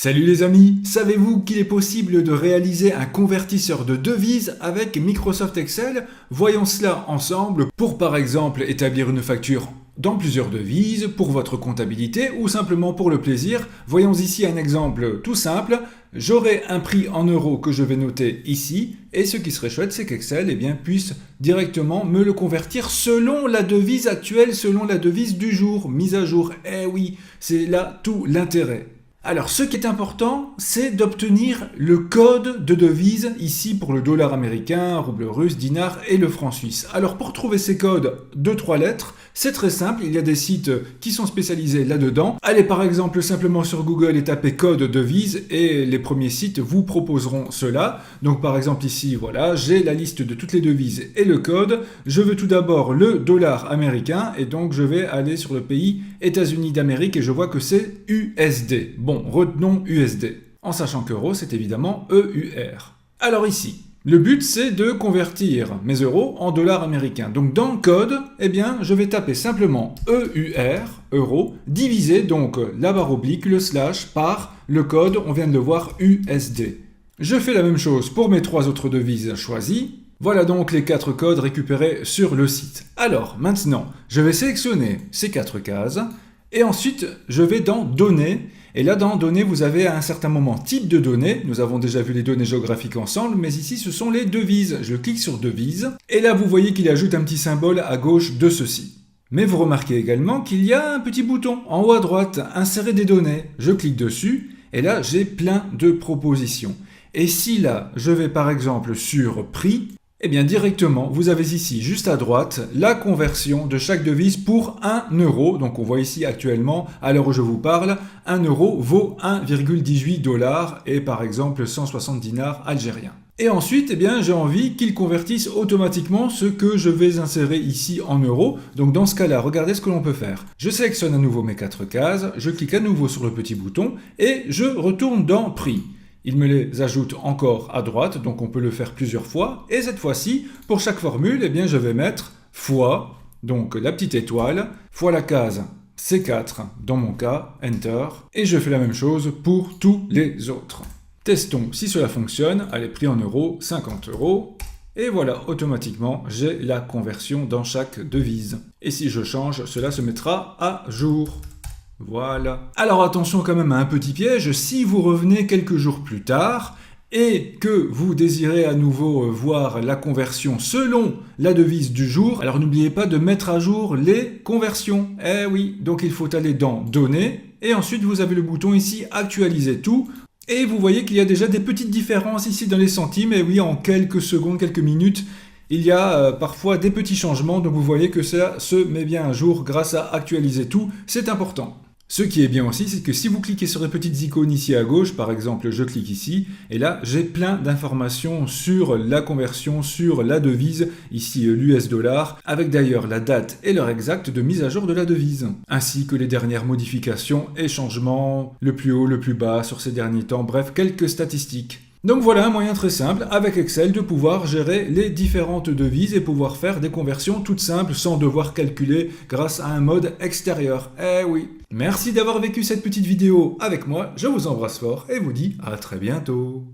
Salut les amis, savez-vous qu'il est possible de réaliser un convertisseur de devises avec Microsoft Excel? Voyons cela ensemble pour par exemple établir une facture dans plusieurs devises, pour votre comptabilité ou simplement pour le plaisir. Voyons ici un exemple tout simple. J'aurai un prix en euros que je vais noter ici et ce qui serait chouette c'est qu'Excel puisse directement me le convertir selon la devise actuelle, selon la devise du jour, mise à jour. Eh oui, c'est là tout l'intérêt. Alors, ce qui est important, c'est d'obtenir le code de devise, ici pour le dollar américain, rouble russe, dinar et le franc suisse. Alors, pour trouver ces codes de 3 lettres, c'est très simple, il y a des sites qui sont spécialisés là-dedans. Allez par exemple simplement sur Google et tapez code devise et les premiers sites vous proposeront cela. Donc par exemple ici, voilà, j'ai la liste de toutes les devises et le code. Je veux tout d'abord le dollar américain et donc je vais aller sur le pays États-Unis d'Amérique et je vois que c'est USD. Bon, retenons USD, en sachant qu'euro c'est évidemment EUR. Alors ici, le but c'est de convertir mes euros en dollars américains. Donc dans le code, je vais taper simplement EUR, euro, divisé donc la barre oblique, le slash, par le code, on vient de le voir, USD. Je fais la même chose pour mes 3 autres devises choisies. Voilà donc les 4 codes récupérés sur le site. Alors maintenant, je vais sélectionner ces 4 cases et ensuite je vais dans Données. Et là, dans Données, vous avez à un certain moment type de données. Nous avons déjà vu les données géographiques ensemble, mais ici, ce sont les devises. Je clique sur devises. Et là, vous voyez qu'il ajoute un petit symbole à gauche de ceci. Mais vous remarquez également qu'il y a un petit bouton en haut à droite, insérer des données. Je clique dessus. Et là, j'ai plein de propositions. Et si là, je vais par exemple sur prix, directement, vous avez ici, juste à droite, la conversion de chaque devise pour 1 euro. Donc on voit ici actuellement, à l'heure où je vous parle, 1 euro vaut 1,18 $ et par exemple 160 dinars algériens. Et ensuite, j'ai envie qu'il convertisse automatiquement ce que je vais insérer ici en euros. Donc dans ce cas-là, regardez ce que l'on peut faire. Je sélectionne à nouveau mes 4 cases, je clique à nouveau sur le petit bouton et je retourne dans prix. Il me les ajoute encore à droite, donc on peut le faire plusieurs fois. Et cette fois-ci, pour chaque formule, je vais mettre fois, donc la petite étoile, fois la case C4, dans mon cas, Enter. Et je fais la même chose pour tous les autres. Testons si cela fonctionne. Allez, prix en euros, 50 €. Et voilà, automatiquement, j'ai la conversion dans chaque devise. Et si je change, cela se mettra à jour. Voilà. Alors attention quand même à un petit piège, si vous revenez quelques jours plus tard et que vous désirez à nouveau voir la conversion selon la devise du jour, alors n'oubliez pas de mettre à jour les conversions. Eh oui, donc il faut aller dans Données et ensuite vous avez le bouton ici Actualiser tout. Et vous voyez qu'il y a déjà des petites différences ici dans les centimes, et oui, en quelques secondes, quelques minutes, il y a parfois des petits changements, donc vous voyez que ça se met bien à jour grâce à Actualiser tout, c'est important. Ce qui est bien aussi, c'est que si vous cliquez sur les petites icônes ici à gauche, par exemple je clique ici, et là j'ai plein d'informations sur la conversion, sur la devise, ici l'US dollar, avec d'ailleurs la date et l'heure exacte de mise à jour de la devise, ainsi que les dernières modifications et changements, le plus haut, le plus bas sur ces derniers temps, bref, quelques statistiques. Donc voilà un moyen très simple avec Excel de pouvoir gérer les différentes devises et pouvoir faire des conversions toutes simples sans devoir calculer grâce à un mode extérieur. Eh oui. Merci d'avoir vécu cette petite vidéo avec moi, je vous embrasse fort et vous dis à très bientôt.